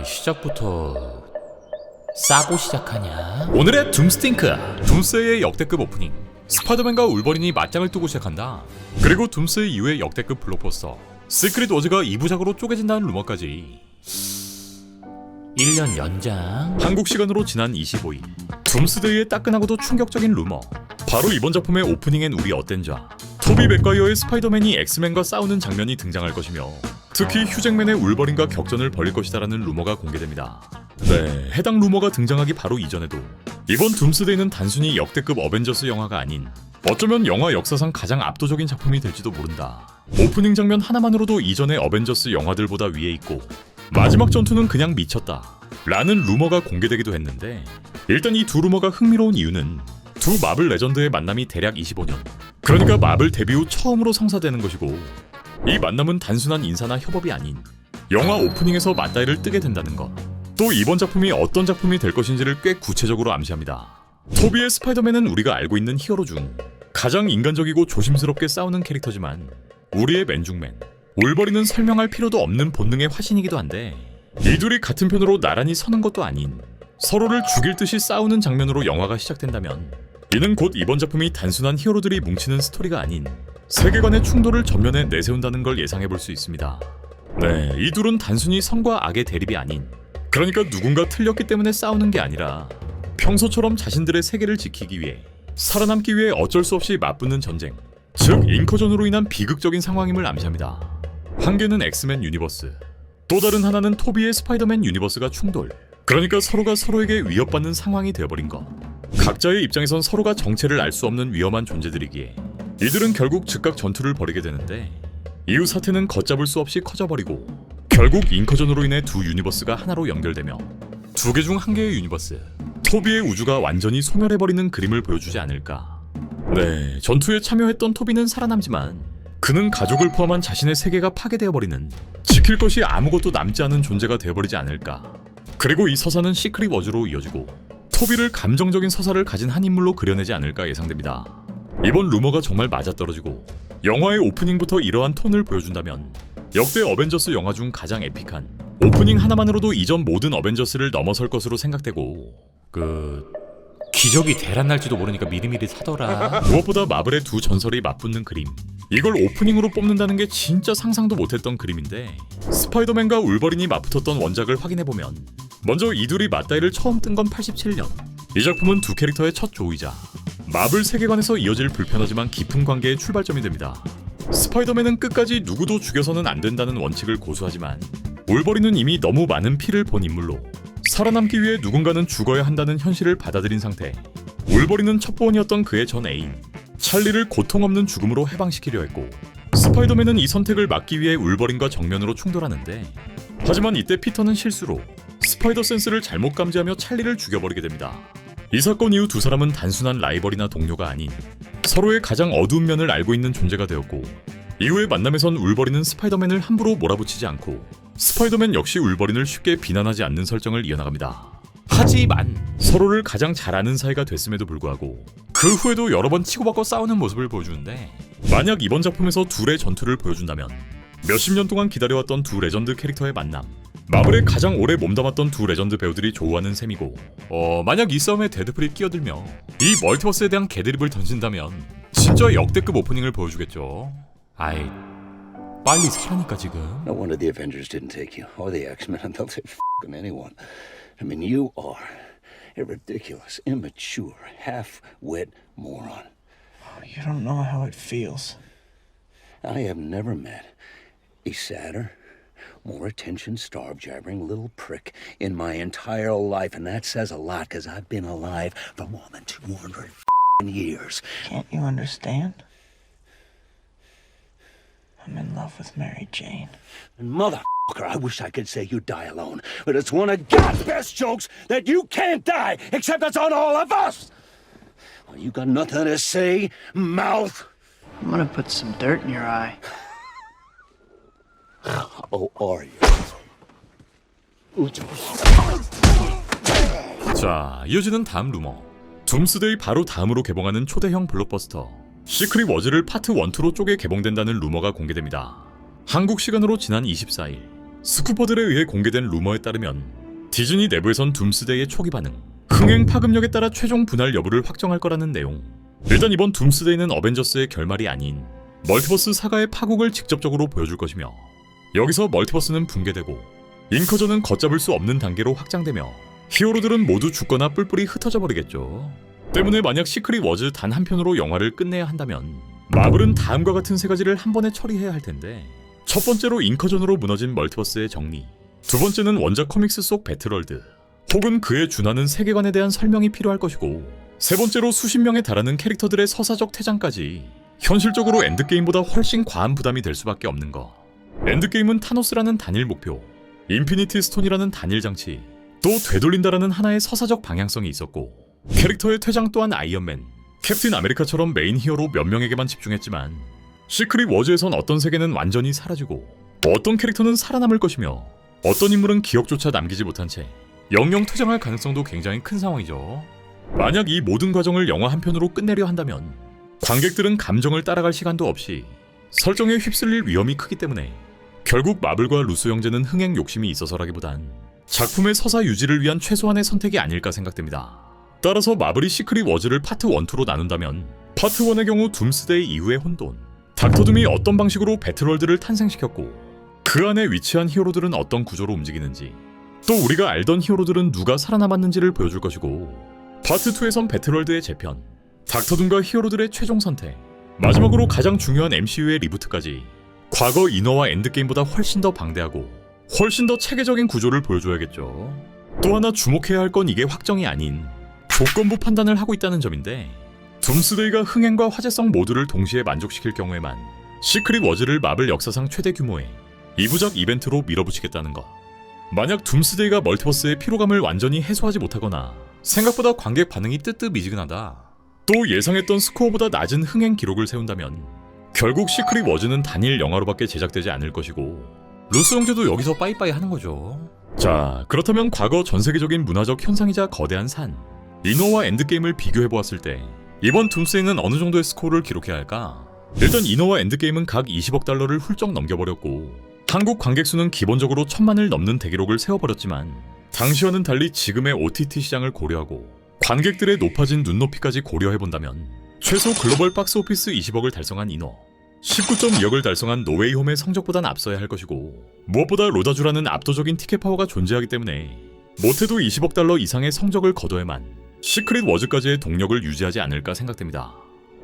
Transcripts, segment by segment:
시작부터 싸고 시작하냐? 오늘의 둠스팅크, 둠스의 역대급 오프닝. 스파이더맨과 울버린이 맞짱을 뜨고 시작한다. 그리고 둠스 이후의 역대급 블록버스터 시크릿 워즈가 2부작으로 쪼개진다는 루머까지. 1년 연장. 한국 시간으로 지난 25일 둠스데이의 따끈하고도 충격적인 루머. 바로 이번 작품의 오프닝엔 우리 어땠자 토비 맥과이어의 스파이더맨이 엑스맨과 싸우는 장면이 등장할 것이며, 특히 휴잭맨의 울버린과 격전을 벌일 것이다라는 루머가 공개됩니다. 네, 해당 루머가 등장하기 바로 이전에도 이번 둠스데이는 단순히 역대급 어벤져스 영화가 아닌 어쩌면 영화 역사상 가장 압도적인 작품이 될지도 모른다. 오프닝 장면 하나만으로도 이전의 어벤져스 영화들보다 위에 있고 마지막 전투는 그냥 미쳤다 라는 루머가 공개되기도 했는데, 일단 이 두 루머가 흥미로운 이유는 두 마블 레전드의 만남이 대략 25년, 그러니까 마블 데뷔 후 처음으로 성사되는 것이고, 이 만남은 단순한 인사나 협업이 아닌 영화 오프닝에서 맞다이를 뜨게 된다는 것. 또 이번 작품이 어떤 작품이 될 것인지를 꽤 구체적으로 암시합니다. 토비의 스파이더맨은 우리가 알고 있는 히어로 중 가장 인간적이고 조심스럽게 싸우는 캐릭터지만, 우리의 맨중맨 울버린은 설명할 필요도 없는 본능의 화신이기도 한데, 이 둘이 같은 편으로 나란히 서는 것도 아닌 서로를 죽일 듯이 싸우는 장면으로 영화가 시작된다면, 이는 곧 이번 작품이 단순한 히어로들이 뭉치는 스토리가 아닌 세계관의 충돌을 전면에 내세운다는 걸 예상해볼 수 있습니다. 네, 이 둘은 단순히 선과 악의 대립이 아닌, 그러니까 누군가 틀렸기 때문에 싸우는 게 아니라 평소처럼 자신들의 세계를 지키기 위해, 살아남기 위해 어쩔 수 없이 맞붙는 전쟁, 즉 인커전으로 인한 비극적인 상황임을 암시합니다. 한 개는 엑스맨 유니버스, 또 다른 하나는 토비의 스파이더맨 유니버스가 충돌, 그러니까 서로가 서로에게 위협받는 상황이 되어버린 것. 각자의 입장에선 서로가 정체를 알 수 없는 위험한 존재들이기에 이들은 결국 즉각 전투를 벌이게 되는데, 이후 사태는 걷잡을 수 없이 커져버리고 결국 인커전으로 인해 두 유니버스가 하나로 연결되며 두 개 중 한 개의 유니버스, 토비의 우주가 완전히 소멸해버리는 그림을 보여주지 않을까. 네, 전투에 참여했던 토비는 살아남지만 그는 가족을 포함한 자신의 세계가 파괴되어버리는, 지킬 것이 아무것도 남지 않은 존재가 되어버리지 않을까. 그리고 이 서사는 시크릿 워즈로 이어지고 토비를 감정적인 서사를 가진 한 인물로 그려내지 않을까 예상됩니다. 이번 루머가 정말 맞아떨어지고 영화의 오프닝부터 이러한 톤을 보여준다면 역대 어벤져스 영화 중 가장 에픽한 오프닝 하나만으로도 이전 모든 어벤져스를 넘어설 것으로 생각되고, 기적이 대란날지도 모르니까 미리미리 사더라. 무엇보다 마블의 두 전설이 맞붙는 그림, 이걸 오프닝으로 뽑는다는 게 진짜 상상도 못했던 그림인데, 스파이더맨과 울버린이 맞붙었던 원작을 확인해보면 먼저 이 둘이 맞다이를 처음 뜬 건 87년. 이 작품은 두 캐릭터의 첫 조이자 마블 세계관에서 이어질 불편하지만 깊은 관계의 출발점이 됩니다. 스파이더맨은 끝까지 누구도 죽여서는 안 된다는 원칙을 고수하지만, 울버린은 이미 너무 많은 피를 본 인물로 살아남기 위해 누군가는 죽어야 한다는 현실을 받아들인 상태. 울버린은 첩보원이었던 그의 전 애인 찰리를 고통 없는 죽음으로 해방시키려 했고, 스파이더맨은 이 선택을 막기 위해 울버린과 정면으로 충돌하는데, 하지만 이때 피터는 실수로 스파이더 센스를 잘못 감지하며 찰리를 죽여버리게 됩니다. 이 사건 이후 두 사람은 단순한 라이벌이나 동료가 아닌 서로의 가장 어두운 면을 알고 있는 존재가 되었고, 이후의 만남에선 울버린은 스파이더맨을 함부로 몰아붙이지 않고 스파이더맨 역시 울버린을 쉽게 비난하지 않는 설정을 이어나갑니다. 하지만 서로를 가장 잘 아는 사이가 됐음에도 불구하고 그 후에도 여러 번 치고받고 싸우는 모습을 보여주는데, 만약 이번 작품에서 둘의 전투를 보여준다면 몇십 년 동안 기다려왔던 두 레전드 캐릭터의 만남, 마블에 가장 오래 몸담았던 두 레전드 배우들이 조우하는 셈이고, 만약 이 싸움에 데드풀이 끼어들며 이 멀티버스에 대한 개드립을 던진다면 진짜 역대급 오프닝을 보여주겠죠. 빨리 사라니까 지금. No wonder the Avengers didn't take you, or the X-Men, and they'll take f***ing anyone. I mean, you are a ridiculous, immature, half-wit moron. You don't know how it feels. I have never met a sadder, more attention-starved, jabbering little prick in my entire life, and that says a lot, because I've been alive for more than 200 f***ing years. Can't you understand? I'm in love with Mary Jane. And motherfucker, I wish I could say you die alone, but it's one of God's best jokes that you can't die, except it's on all of us! Well, you got nothing to say, mouth? I'm gonna put some dirt in your eye. Oh, are you? 자, 이어지는 다음 루머. 둠스데이 바로 다음으로 개봉하는 초대형 블록버스터 시크릿 워즈를 파트 1, 2로 쪼개 개봉된다는 루머가 공개됩니다. 한국 시간으로 지난 24일 스쿠퍼들에 의해 공개된 루머에 따르면 디즈니 내부에선 둠스데이의 초기 반응, 흥행 파급력에 따라 최종 분할 여부를 확정할 거라는 내용. 일단 이번 둠스데이는 어벤져스의 결말이 아닌 멀티버스 사가의 파국을 직접적으로 보여줄 것이며, 여기서 멀티버스는 붕괴되고 인커전은 걷잡을 수 없는 단계로 확장되며 히어로들은 모두 죽거나 뿔뿔이 흩어져 버리겠죠. 때문에 만약 시크릿 워즈 단 한 편으로 영화를 끝내야 한다면 마블은 다음과 같은 세 가지를 한 번에 처리해야 할 텐데, 첫 번째로 인커전으로 무너진 멀티버스의 정리, 두 번째는 원작 코믹스 속 배틀월드 혹은 그에 준하는 세계관에 대한 설명이 필요할 것이고, 세 번째로 수십 명에 달하는 캐릭터들의 서사적 퇴장까지 현실적으로 엔드게임보다 훨씬 과한 부담이 될 수밖에 없는 것. 엔드게임은 타노스라는 단일 목표, 인피니티 스톤이라는 단일 장치, 또 되돌린다라는 하나의 서사적 방향성이 있었고, 캐릭터의 퇴장 또한 아이언맨, 캡틴 아메리카처럼 메인 히어로 몇 명에게만 집중했지만, 시크릿 워즈에선 어떤 세계는 완전히 사라지고 어떤 캐릭터는 살아남을 것이며 어떤 인물은 기억조차 남기지 못한 채 영영 퇴장할 가능성도 굉장히 큰 상황이죠. 만약 이 모든 과정을 영화 한 편으로 끝내려 한다면 관객들은 감정을 따라갈 시간도 없이 설정에 휩쓸릴 위험이 크기 때문에 결국 마블과 루소 형제는 흥행 욕심이 있어서라기보단 작품의 서사 유지를 위한 최소한의 선택이 아닐까 생각됩니다. 따라서 마블이 시크릿 워즈를 파트 1, 2로 나눈다면 파트 1의 경우 둠스데이 이후의 혼돈, 닥터둠이 어떤 방식으로 배틀월드를 탄생시켰고 그 안에 위치한 히어로들은 어떤 구조로 움직이는지, 또 우리가 알던 히어로들은 누가 살아남았는지를 보여줄 것이고, 파트 2에선 배틀월드의 재편, 닥터둠과 히어로들의 최종 선택, 마지막으로 가장 중요한 MCU의 리부트까지 과거 인어와 엔드게임보다 훨씬 더 방대하고 훨씬 더 체계적인 구조를 보여줘야겠죠. 또 하나 주목해야 할 건 이게 확정이 아닌 조건부 판단을 하고 있다는 점인데, 둠스데이가 흥행과 화제성 모두를 동시에 만족시킬 경우에만 시크릿 워즈를 마블 역사상 최대 규모의 2부작 이벤트로 밀어붙이겠다는 것. 만약 둠스데이가 멀티버스의 피로감을 완전히 해소하지 못하거나 생각보다 관객 반응이 뜨뜻미지근하다, 또 예상했던 스코어보다 낮은 흥행 기록을 세운다면 결국 시크릿 워즈는 단일 영화로밖에 제작되지 않을 것이고, 루소 형제도 여기서 빠이빠이 하는 거죠. 자, 그렇다면 과거 전세계적인 문화적 현상이자 거대한 산, 인어와 엔드게임을 비교해보았을 때 이번 둠스데이는 어느 정도의 스코어를 기록해야 할까? 일단 인어와 엔드게임은 각 20억 달러를 훌쩍 넘겨버렸고 한국 관객 수는 기본적으로 1000만을 넘는 대기록을 세워버렸지만, 당시와는 달리 지금의 OTT 시장을 고려하고 관객들의 높아진 눈높이까지 고려해본다면 최소 글로벌 박스오피스 20억을 달성한 인어, 19.2억을 달성한 노웨이 홈의 성적보단 앞서야 할 것이고, 무엇보다 로다주라는 압도적인 티켓 파워가 존재하기 때문에 못해도 20억 달러 이상의 성적을 거둬야만 시크릿 워즈까지의 동력을 유지하지 않을까 생각됩니다.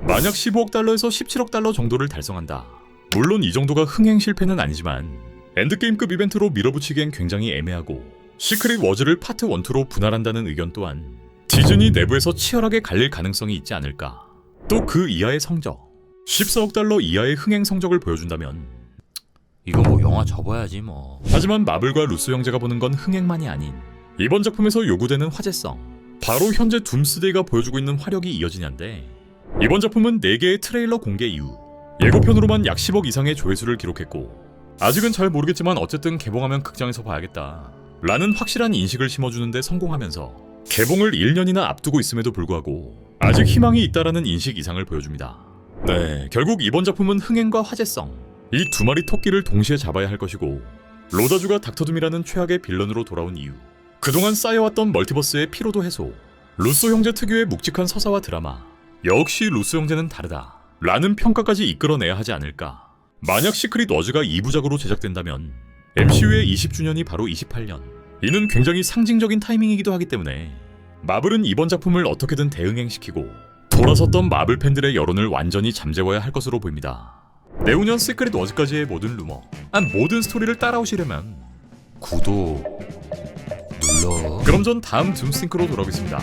만약 15억 달러에서 17억 달러 정도를 달성한다, 물론 이 정도가 흥행 실패는 아니지만 엔드게임급 이벤트로 밀어붙이기엔 굉장히 애매하고, 시크릿 워즈를 파트 1, 2로 분할한다는 의견 또한 디즈니 내부에서 치열하게 갈릴 가능성이 있지 않을까. 또 그 이하의 성적, 14억 달러 이하의 흥행 성적을 보여준다면 이거 뭐 영화 접어야지 뭐. 하지만 마블과 루소 형제가 보는 건 흥행만이 아닌 이번 작품에서 요구되는 화제성, 바로 현재 둠스데이가 보여주고 있는 화력이 이어지냐인데, 이번 작품은 4개의 트레일러 공개 이후 예고편으로만 약 10억 이상의 조회수를 기록했고, 아직은 잘 모르겠지만 어쨌든 개봉하면 극장에서 봐야겠다 라는 확실한 인식을 심어주는데 성공하면서 개봉을 1년이나 앞두고 있음에도 불구하고 아직 희망이 있다라는 인식 이상을 보여줍니다. 네, 결국 이번 작품은 흥행과 화제성, 이 두 마리 토끼를 동시에 잡아야 할 것이고, 로다주가 닥터둠이라는 최악의 빌런으로 돌아온 이유, 그동안 쌓여왔던 멀티버스의 피로도 해소, 루소 형제 특유의 묵직한 서사와 드라마, 역시 루소 형제는 다르다 라는 평가까지 이끌어내야 하지 않을까. 만약 시크릿 워즈가 2부작으로 제작된다면 MCU의 20주년이 바로 28년, 이는 굉장히 상징적인 타이밍이기도 하기 때문에 마블은 이번 작품을 어떻게든 대응행시키고 돌아섰던 마블 팬들의 여론을 완전히 잠재워야 할 것으로 보입니다. 내후년 시크릿 워즈까지의 모든 루머, 모든 스토리를 따라오시려면 구독 눌러. 그럼 전 다음 둠싱크로 돌아오겠습니다.